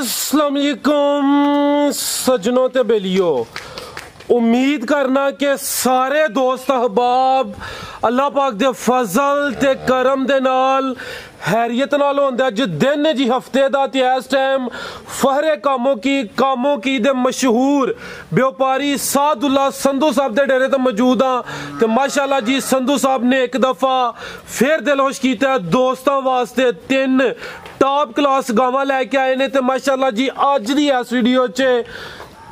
अस्सलाम वालेकुम सज्जनों ते बेलियो। उम्मीद करना कि सारे दोस्त अहबाब अल्लाह पाक दे फजल ते करम दे नाल हैरियत नाल होंदा। अज दिन है जी हफ्ते दा ते इस टाइम फहरे कामों की दे मशहूर व्यापारी सादुल्ला संधू साहब दे डेरे ते मौजूद हाँ। ते माशाल्लाह जी संधू साहब ने एक दफा फिर दिलखुश कीता दोस्तों वास्ते 3 टॉप क्लास गावां लैके आए ने। ते माशाल्लाह जी अज दी इस वीडियो च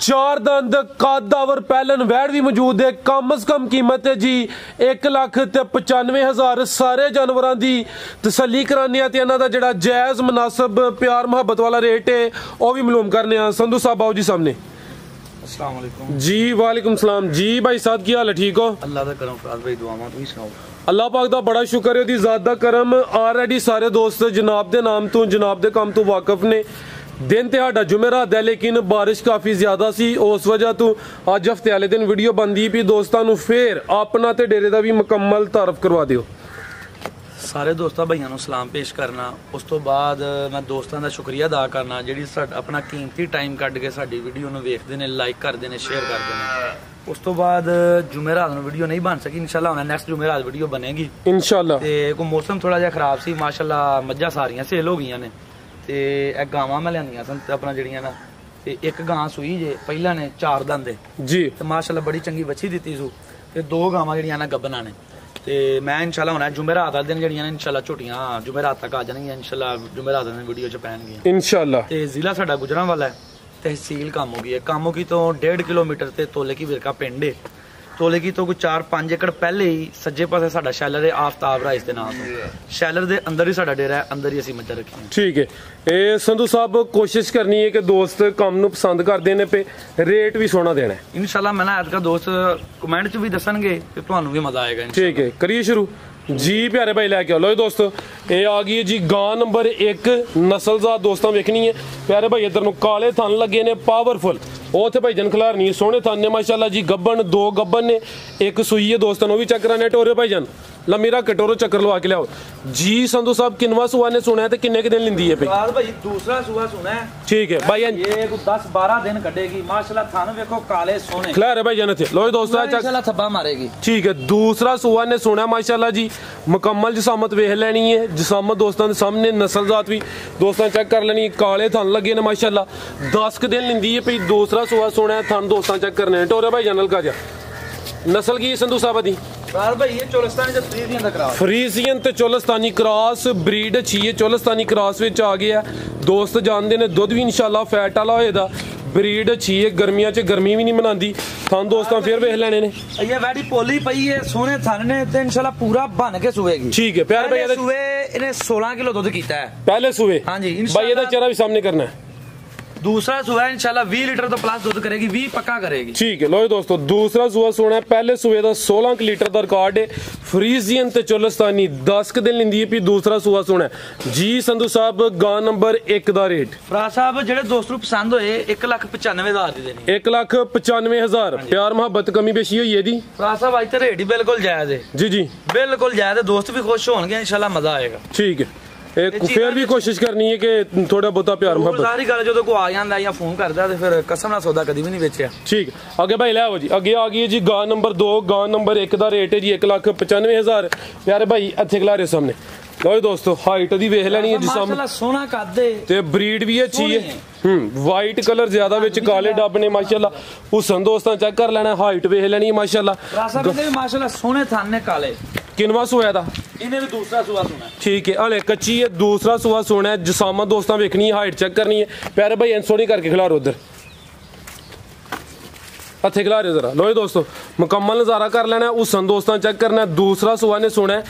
4 दंद कादावर पैलन वैड़ भी मौजूद है। कम अज कम कीमत है जी 1,95,000। सारे जानवरों की तसल्ली कराने ते इन्हां दा जिहड़ा जायज़ मुनासिब प्यार मुहब्बत वाला रेट है वह भी मालूम करने। संधू साहब आओ जी सामने। अस्सलाम वालेकुम जी वालेकुम सलाम जी। भाई साहब की हाल है? ठीक हो? अल्लाह दा करम फराज भाई दुआवां तुसीं सुनाओ। अल्लाह पाक दा बड़ा शुक्र है, ओदी ज़ात दा करम। ऑलरेडी सारे दोस्त जनाब दे नाम तो जनाब दे काम तो वाकफ ने। दिन तो साडा जुमेरात है लेकिन बारिश काफ़ी ज़्यादा सी, उस वजह तो अज हफ्ते वाले दिन वीडियो बनती भी। दोस्तों नूं फिर अपना ते डेरे का भी मुकम्मल तारफ करवा दिओ। सारे दोस्तों भाइयों सलाम पेश करना। उस तो बाद मैं दोस्तों का शुक्रिया अदा करना जिहड़ी अपना कीमती टाइम कढ के साडी वीडियो नूं वेखदे ने, लाइक करते हैं, शेयर करते हैं। उस तो बाद जुमेरात नूं वीडियो नहीं बन सकी, इंशाल्लाह हुण नेक्स्ट जुमेरात वीडियो बनेगी इंशाल्लाह। ते कोई मौसम थोड़ा जिहा खराब सी, माशाल्लाह मज्जां सारियां सेल हो गईयां ने। ते एक गावां मैं लियांदियां सन अपना जिहड़ियां ना, ते एक गां सूई जे पहिला ने 4 दंद जी, ते माशाल्लाह बड़ी चंगी बच्ची दित्ती सू। ते 2 गावां जिहड़ियां ना गब्बनां ने। ते मैं इंशाल्लाह हुण जुमेरात वाले दिन जिहड़ियां ने इंशाल्लाह झोटियां जुमेरात तक आ जाणगियां इंशाल्लाह। जुमेरात वाले दिन वीडियो च पैणगियां इंशाल्लाह। ते जिला साडा गुजरांवाला है, तहसील कामों की है। कामों की तो 1.5 किलोमीटर ते तोले की विरका पिंड है। तोले की तो कोई 4-5 एकड़ पहले ही सज्जे पासे साडा शैलर है आफ्ताब राइस के नाम से। शैलर दे अंदर ही साडा डेरा है, अंदर ही असीं मज्जां रखी। ठीक है। ए संधू साहब कोशिश करनी है कि दोस्त काम नूं पसंद करदे ने पे रेट भी सोना देना है इंशाल्लाह। मैं ना अज का दोस्त कमेंट च भी दसणगे ते तुहानूं भी मजा आएगा। ठीक है, करिए शुरू जी प्यारे भाई लैके आओ। लो दोस्तों ये आ गई है जी गां नंबर 1 नस्लजात दोस्तों वेखनी है। प्यारे भाई इधर नूं काले थन लगे ने पावरफुल, वो थे भाई जन खिलारनी है, सोहने थन ने माशाल्लाह जी। गब्बन 2 गब्बन ने, एक सूई है दोस्तों, वो भी चेक कराने। टोरे भाई जन लम्मी रख के टोरो चक्कर लवा के लियाओ जी। संधू साहब किनवा सुआ ने सुना है ते किन्ने के दिन लिंदी है भाई? दूसरा सुआ सुना है। ठीक है भाई, ये 10-12 दिन कटेगी माशाल्लाह। थान देखो काले सोने खिलारे भाई जन थे। लो दोस्तों इंशाल्लाह थब्बा मारेगी। ठीक है, दूसरा सुआ ने सुना माशाल्लाह जी। मुकम्मल जिसामत वेख लेनी है, जिसामत दोस्तों के सामने, नस्लजात भी दोस्तों चेक कर लेनी। काले थन लगे ने माशाल्लाह, 10 दिन लिंदी है। दूसरा सुआ सुना है, थन दोस्तों चेक करने। टोरे भाई जनरल का जा नस्ल की संधू साहब दी फ्रीजियन ते चोलस्तानी क्रॉस ब्रीड अच्छी है। चोलस्तानी क्रॉस विच आ गया दोस्त जानते ने। दुध भी इंशाल्लाह फैट वाला होएगा। ब्रीड अच्छी है, गर्मियां च गर्मी भी नहीं मनाती। थान दोस्तों फिर वेख लेने ने। ये वैडी पोली पई है, सोने थान ने ते इंशाल्लाह पूरा बन के सुवेगी। ठीक है प्यार भाई, सुवे इन्हें 16 किलो दुध कीता है पहले सुवे। हां जी भाई ये चेहरा भी सामने करना है। दूसरा सुहा इंशाल्लाह 20 लीटर तो प्लस दूध करेगी, 20 पक्का करेगी। ठीक है लो दोस्तों दूसरा सुहा सोना है। पहले सुहे का 16 लीटर का रिकॉर्ड है। फ्रीजियन ते चोलस्तानी 10 दिन लिंदी है। दूसरा सुहा सोना है जी। संधू साहब गां नंबर 1 का रेट फराज साहब जेडे दोस्त पसंद होए 1,95,000 दी देनी। 1,95,000 प्यार मोहब्बत कमी बेशी हुई है दी फराज साहब आज तो रेट ही बिल्कुल जायज है जी जी बिल्कुल जायज है। दोस्त भी खुश होंगे इंशाल्लाह, मजा आएगा। ठीक है, फिर भी कोशिश करनी है कि थोड़ा बहुत प्यार मोहब्बत सारी गल जो कोई आ जाता या फोन करता तो फिर कसम ना सौदा कभी भी नहीं बेचा। ठीक है आगे भाई लै जी। अगे आ गई है जी गां नंबर 2। गां नंबर 1 का रेट है जी 1,95,000। प्यारे भाई हथे खिलारे सामने। लो दोस्तों हाइट दी वेख लेनी है जी सामने, सोना कद ते ब्रीड भी अच्छी है। वाइट कलर ज्यादा विच काले डब ने माशाल्लाह। हुसन दोस्तां चेक कर लेना, हाइट वेख लेनी है माशाल्लाह। माशाल्लाह सोने थान ने काले। किनवा सुआ था? इन्हें भी दूसरा सुआ सुना है। ठीक है हले कच्ची है, दूसरा सुआ सोना है। जिसामत दोस्तां वेखनी है, हाइट चेक करनी है। प्यारे भाई इंसोनी करके खिलारो उधर हथे खिला रहे जरा। लो दोस्तों मुकम्मल नज़ारा कर लेना है। हुसन दोस्तां चेक करना है। दूसरा सुआ ने सोना है।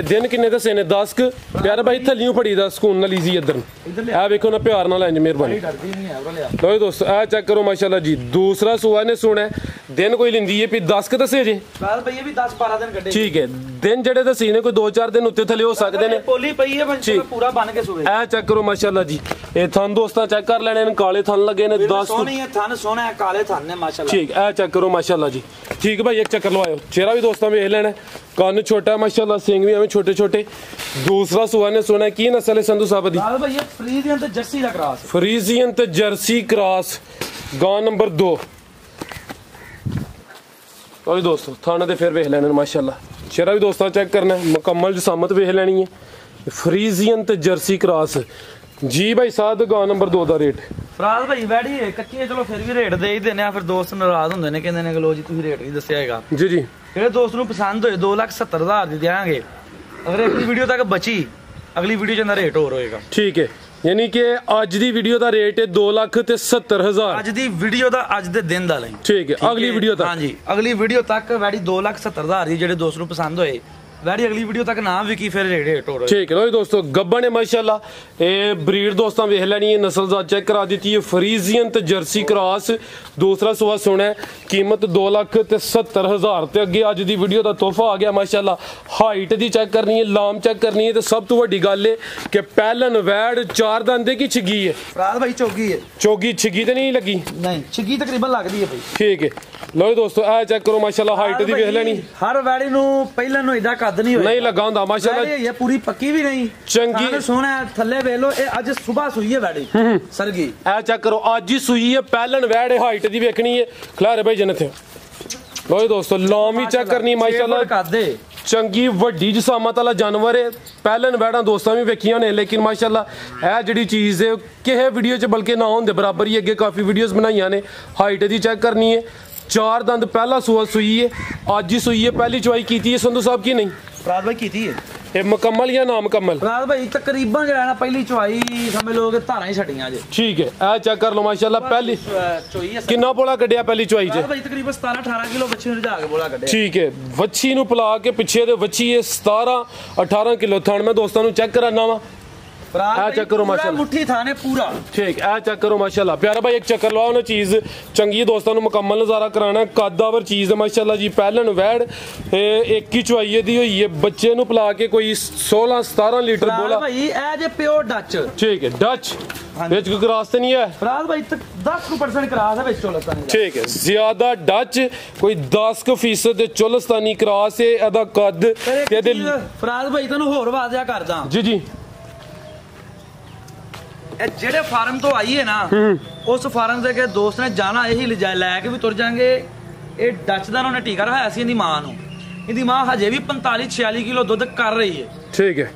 दिन किन्ने दसे ने 10 क। प्यारे भाई थलियों फड़ी दा सुकून नाल ईजी इधर ए वेखो ना प्यार नाल इंज मेहरबानी। लो दोस्तों ए चेक करो माशाल्लाह जी। दूसरा सुआ ने सोना है। दिन कोई लिंदी है 10 क दसे जे भाई ये भी 10-12 दिन कटे। ठीक है दिन जेडे दसी ने कोई 2-4 दिन उत्ते थले हो सकदे ने। पोली पई है पूरा बन के सुवे। ए चेक करो माशाल्लाह जी। ए थन दोस्तां चेक कर लेने, काले थन लगे ने 10 सोनी है थन सोना है, काले थन ने माशाल्लाह। ठीक ए चेक करो माशाल्लाह जी। ठीक भाई एक चक्कर लवाओ, चेहरा भी दोस्तों वेख लेना। कान छोटा है माशाल्लाह, सिंग भी हमें छोटे छोटे। दूसरा सुआ ने सुना की नस्ल है संधू साहब दी? भाई ये फ्रीजियन ते जर्सी दा क्रॉस, फ्रीजियन ते जर्सी क्रॉस, गां नंबर 2। और दोस्तों थाना ते फिर वेख लेने माशाल्लाह, चेहरा भी दोस्तों चेक करना है, मुकम्मल जसामत वेख लेनी है। फ्रीजियन ते जर्सी क्रॉस जी भाई साहब, गां नंबर 2 दा रेट? फराज भाई वैड़ी है कच्ची है, चलो फिर भी रेट दे ही देने, फिर दोस्त नाराज होंगे ने, कहंदे ने कि लो जी तुसीं रेट नहीं दस्सिया हैगा। जी जी, जेह्ड़े दोस्त नूं पसंद होए 2,70,000 दी देंगे। अगर एक वीडियो तक बची, अगली वीडियो च रेट होर होएगा। ठीक है, यानी कि अज दी वीडियो दा रेट है 2,70,000 अज दी वीडियो दा, अज दे दिन दा नहीं। ठीक है, अगली वीडियो तक? हाँ जी, अगली वीडियो तक वैड़ी 2,70,000 दी, जेह्ड़े दोस्त नूं पसंद होए वैड़ी अगली वीडियो तक ना विकी फिर रेट हो रहा है। ठीक है लो दोस्तों, गब्बन है माशाल्लाह, ये ब्रीड दोस्तों वेख लेनी है, नस्ल दा चेक करा दी है। फ्रीजियन ते जर्सी क्रॉस, दूसरा सुआ सुना है, कीमत 2,70,000 ते अगे अज दी वीडियो दा तोहफा आ गया माशाल्लाह। हाइट दी चेक करनी है, लाम चेक करनी है, तो सब तो वड्डी गल है कि पहलन वैड़ 4 दंद की छिगी है। फराज भाई चौगी है, चौगी छिगी तो नहीं लगी? नहीं, छिगी तकरीबन लगदी है भाई। ठीक है लो दोस्तों, आ चेक करो माशाल्लाह, हाइट दी वेख लेनी। हर वैड़ी नूं पहलन नूं इदा कद नहीं होया, नहीं लगा हुंदा माशाल्लाह, ये पूरी पक्की भी नहीं, चंगी सोना थल्ले वेख लो। ये अज सुबह सुई है वैड़ी सरगी, आ चेक करो, अज ही सुई है, पहलन वैड़, हाइट दी वेखनी है। खलारे भाई जन थे लो दोस्तों, लाम ही चेक करनी माशाल्लाह, चंगी वड्डी जसामत वाला जानवर है। पहलन वैड़ा दोस्तों भी वेखियां ने, लेकिन माशाल्लाह यह जिहड़ी चीज़ है किसे वीडियो च बल्कि ना होंदे बराबर ही, अगे काफ़ी वीडियोज़ बनाइया ने। हाइट दी चेक करनी है, 4 दंद पहला सुआ सुई है, अज ही सुई है, पहली चवाई की है संधू साहब की नहीं? फराज भाई की है ये मुकम्मल या ना मुकम्मल? फराज भाई तकरीबन जो है ना पहली चवाई समझ लो धारा ही छटियां जे। ठीक है, आ चेक कर लो माशाल्लाह, पहली चोई है कितना बोला कढ़िया पहली चवाई च? भाई तकरीबन 17-18 किलो बच्ची रिझा के बोला कढ़िया। ठीक है, वच्छी नूं पला के पिछे दे वच्छी है 17-18 किलो थण। मैं दोस्तों नूं चेक कराना वा, चेक करो माशाल्लाह, मुट्ठी थाने पूरा। ठीक, आ चेक करो माशाल्लाह। प्यारा भाई एक चक्कर लाओ ना, चीज़ चंगी दोस्तों को मुकम्मल नज़ारा कराना, कदावर चीज़ है माशाल्लाह जी। पहलन वैड़ एक ही चवाई दी हुई है, बच्चे नूं पिला के कोई 16-17 लीटर बोला भाई। ए जे प्योर डच। ठीक है, डच विच कोई क्रॉस तो नहीं है फराज भाई? 10% क्रॉस है विच चोलस्तानी। ठीक है, ज्यादा डच कोई 10% चोलस्तानी क्रॉस है। एदा कद फराज भाई तैनूं होर वाजिया करदा जी जी, जेड़े फार्म तो आई है ना, उस फार्म से दोस्त ने जाना यही लैके भी तुर जाएंगे। ये डच का उन्होंने टीका रखाया सी, मां नूं, इहदी मां हजे भी 45-46 किलो दुध कर रही है। ठीक है,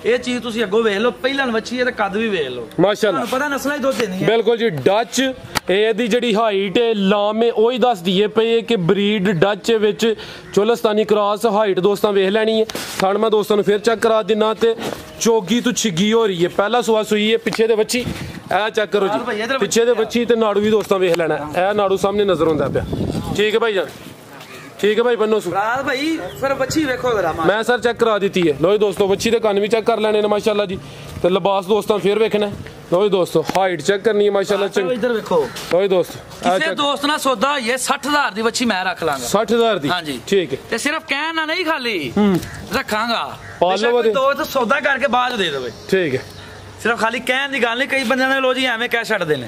ये चीज तुसी अगो वेख लो, पहलन वच्छी है, कद भी वेख लो माशाल्लाह, पता नस्ल ही दुध देनी है। बिल्कुल जी, डच एदी जिहड़ी हाइट है लाम है ओही दस दिए पे कि ब्रीड डच विच चोलस्तानी क्रॉस। हाइट दोस्तों वेख लैनी है। थण मैं दोस्तों ने फिर चेक करा दिना, ते चौगी तो छिगी हो रही है, पहला सुआ सुई है, पिछे दे वच्छी ए चेक करो जी, पिछे दे वच्छी ते नाड़ू भी दोस्तों वेख लेना, ए नाड़ू सामने नजर आंदा पिया। ठीक है भाई जान, ठीक है भाई बन्नो सुराज भाई, फिर वच्छी वेखो जरा, मैं सर चेक करा दी है। लो दोस्तों, वच्छी दे कान भी चेक कर लेने माशाल्लाह जी, ते लिबास दोस्तों फिर वेखना है। लो दोस्तों, हाइट चेक करनी है माशाल्लाह चंगी। इधर देखो लो दोस्तों, किसी दोस्त ना सौदा ये 60,000 दी वच्छी मैं रख लांगा। 60,000 दी? हां जी, ठीक है। ते सिर्फ कहना नहीं, खाली रखांगा, दोस्त सौदा करके बाद दे देवे। ठीक है, सिर्फ खाली कहन दी गल नहीं, कई बंदे ने लो जी एवें कह छड्डदे ने,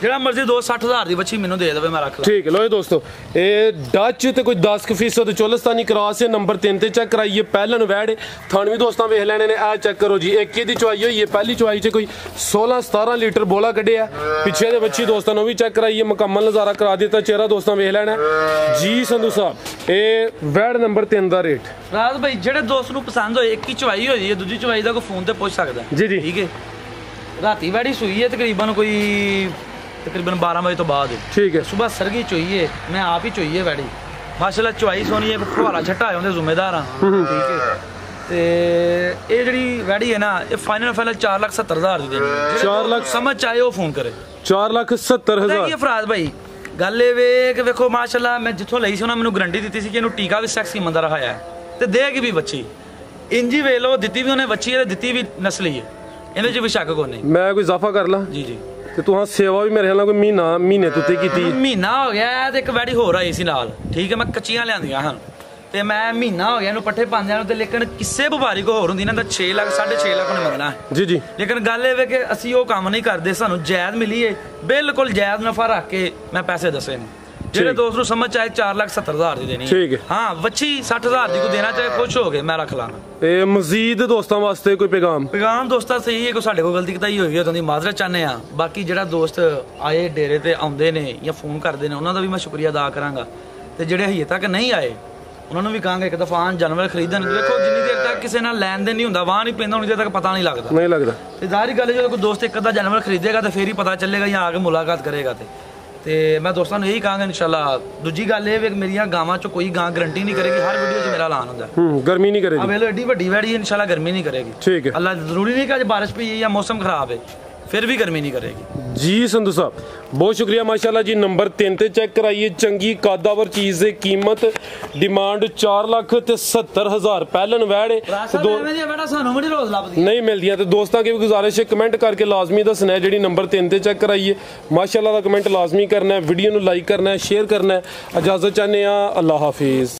जेड़ा मर्जी 60,000 दी बच्ची मेनू दे देवे, मैं रख ला। ठीक है, लो दोस्तों, ये डच ते कोई 10% चोलस्तानी क्रॉस है, नंबर 3 ते चेक कराइए। पहलन वैड़ थान भी दोस्तों वेख लेने ने, आ चेक करो जी, एक दी चवाई हुई है, पहली चवाई च कोई 16-17 लीटर बोला कढ़िया, पिछे दे बच्ची दोस्तों ने भी चेक कराइए, मुकम्मल नज़ारा करा दिता, चेहरा दोस्तों वेख लेना जी। संधू साहब, ये वैड़ नंबर 3 दा रेट? राज भाई जेड़े दोस्त नूं पसंद होए, एक ही चवाई होई है, दूजी चवाई दा कोई फोन ते पुछ सकदा जी जी। ठीक है, राती वैड़ी सुई है तकरीबन 12 बजे तो बाद। ठीक है, सुबह सरगी चोई है, मैं आप ही चोई है वैड़ी माशाल्लाह, चवाई सोनी है, फुहारा छट्टा आए उहदे जिम्मेदार हां। ठीक है, ते ये जिहड़ी वैड़ी है ना, ये फाइनल 4,70,000 दी देनी। 4 लाख समझ आए वो फोन करे, 4,70,000। ये फराज भाई गल ये वे कि वेखो माशाल्लाह, मैं जिथों लई सी उन्होंने मैनूं गारंटी दी सी कि इहनूं टीका भी सेक्स कीमत दा रखाया है, ते देगी भी बच्ची इंजी वे लो, दित्ती भी उन्हें बच्ची है, दित्ती भी नस्ली है, इहदे च भी शक कोई नहीं। मैं कोई इजाफा कर ला जी जी, ते तुहां सेवा भी मेरे ख्याल नाल कोई महीने तुते कीती? महीना हो गया ते एक वैड़ी होर आई सी नाल। ठीक है, मैं कच्चियां लियांदियां हन, ते मैं महीना हो गया इहनूं पट्ठे पांदियां नूं, ते लेकिन किसे व्यापारी को होर हुंदी ना, 6 लाख 6.5 लाख उन्हें मंगना है जी जी। लेकिन गल ये कि असीं वो काम नहीं करदे, सानूं जायज़ मिली है, बिल्कुल जायज़ नफा रख के मैं पैसे दसे ने। ਜਿਹੜੇ ਦੋਸਤ ਨੂੰ ਸਮਝ ਆਏ 4,70,000 ਦੀ ਦੇਣੀ ਠੀਕ ਹੈ। ਹਾਂ ਵੱਛੀ 60,000 ਦੀ ਕੋ ਦੇਣਾ ਚਾਹੇ ਖੁਸ਼ ਹੋ ਗਏ, ਮੈਂ ਰੱਖ ਲਾਂਗਾ। ਤੇ ਮਜ਼ੀਦ ਦੋਸਤਾਂ ਵਾਸਤੇ ਕੋਈ ਪੈਗਾਮ ਦੋਸਤਾਂ ਸਹੀ ਹੈ, ਕੋਈ ਸਾਡੇ ਕੋਲ ਗਲਤੀ ਕਤਾਈ ਹੋਈ ਹੈ ਤਾਂ ਦੀ ਮਾਜ਼ਰਤ ਚਾਹੁੰਦੇ ਆ। ਬਾਕੀ ਜਿਹੜਾ ਦੋਸਤ ਆਏ ਡੇਰੇ ਤੇ ਆਉਂਦੇ ਨੇ ਜਾਂ ਫੋਨ ਕਰਦੇ ਨੇ ਉਹਨਾਂ ਦਾ ਵੀ ਮੈਂ ਸ਼ੁਕਰੀਆ ਅਦਾ ਕਰਾਂਗਾ, ਤੇ ਜਿਹੜੇ ਹਜੇ ਤੱਕ ਨਹੀਂ ਆਏ ਉਹਨਾਂ ਨੂੰ ਵੀ ਕਹਾਂਗਾ ਇੱਕ ਦਫਾ ਜਾਨਵਰ ਖਰੀਦਣ। ਦੇਖੋ ਜਿੰਨੀ ਦੇਰ ਤੱਕ ਕਿਸੇ ਨਾਲ ਲੈਣ ਦੇਣ ਨਹੀਂ ਹੁੰਦਾ, ਵਾਹ ਨਹੀਂ ਪੈਂਦਾ, ਉਨੀ ਦੇਰ ਤੱਕ ਪਤਾ ਨਹੀਂ ਲੱਗਦਾ। ਤੇ ਜ਼ਾਹਿਰ ਗੱਲ ਹੈ ਜਦੋਂ ਕੋਈ ਦੋਸਤ ਇੱਕ ਅੱਧਾ ਜਾਨਵਰ ਖਰੀਦੇਗਾ ਤਾਂ ਫੇਰ ਹੀ ਪਤਾ ਚੱਲੇਗਾ ਜਾਂ ਆ ਕੇ ਮੁਲਾਕਾਤ ਕਰੇਗਾ। ਤੇ ਮੈਂ ਦੋਸਤਾਂ ਨੂੰ ਇਹੀ ਕਹਾਂਗਾ ਇਨਸ਼ਾਅੱਲਾ। ਦੂਜੀ ਗੱਲ ਇਹ ਵੀ ਮੇਰੀਆਂ ਗਾਵਾਂ ਚੋਂ ਕੋਈ ਗਾਂ ਗਰੰਟੀ ਨਹੀਂ ਕਰੇਗੀ, ਹਰ ਵੀਡੀਓ 'ਚ ਮੇਰਾ ਐਲਾਨ ਹੁੰਦਾ ਗਰਮੀ ਨਹੀਂ ਕਰੇਗੀ। ਵੇਲੇ ਐਡੀ ਵੱਡੀ ਵੈੜੀ ਇਨਸ਼ਾਅੱਲਾ ਗਰਮੀ ਨਹੀਂ ਕਰੇਗੀ। ਠੀਕ ਹੈ, ਅੱਲਾ ਜ਼ਰੂਰੀ ਨਹੀਂ ਕਿ ਅੱਜ ਬਾਰਿਸ਼ ਪਈ ਜਾਂ ਮੌਸਮ ਖਰਾਬ ਹੈ ਫਿਰ ਵੀ ਗਰਮੀ ਨਹੀਂ ਕਰੇਗੀ। ਜੀ ਸੰਧੂ ਸਾਹਿਬ ਬਹੁਤ ਸ਼ੁਕਰੀਆ ਮਾਸ਼ਾਅੱਲਾ ਜੀ। ਨੰਬਰ 3 ਤੇ ਚੈੱਕ ਕਰਾਈਏ, ਚੰਗੀ ਕਾਦਾਵਰ ਚੀਜ਼ ਦੀ ਕੀਮਤ ਡਿਮਾਂਡ 4,70,000 ਪਹਿਲਨ ਵੈੜ ਸਾਨੂੰ ਬੜੀ ਰੋਜ਼ ਲੱਭਦੀ ਨਹੀਂ ਮਿਲਦੀਆਂ। ਤੇ ਦੋਸਤਾਂ ਕੀ ਗੁਜ਼ਾਰਿਸ਼ ਹੈ ਕਮੈਂਟ ਕਰਕੇ ਲਾਜ਼ਮੀ ਦੱਸਣਾ ਹੈ ਜਿਹੜੀ ਨੰਬਰ 3 ਤੇ ਚੈੱਕ ਕਰਾਈਏ। ਮਾਸ਼ਾਅੱਲਾ ਦਾ ਕਮੈਂਟ ਲਾਜ਼ਮੀ ਕਰਨਾ ਹੈ, ਵੀਡੀਓ ਨੂੰ ਲਾਈਕ ਕਰਨਾ ਹੈ, ਸ਼ੇਅਰ ਕਰਨਾ ਹੈ। ਇਜਾਜ਼ਤ ਚਾਹੁੰਦੇ ਹਾਂ, ਅੱਲਾ ਹਾਫਿਜ਼।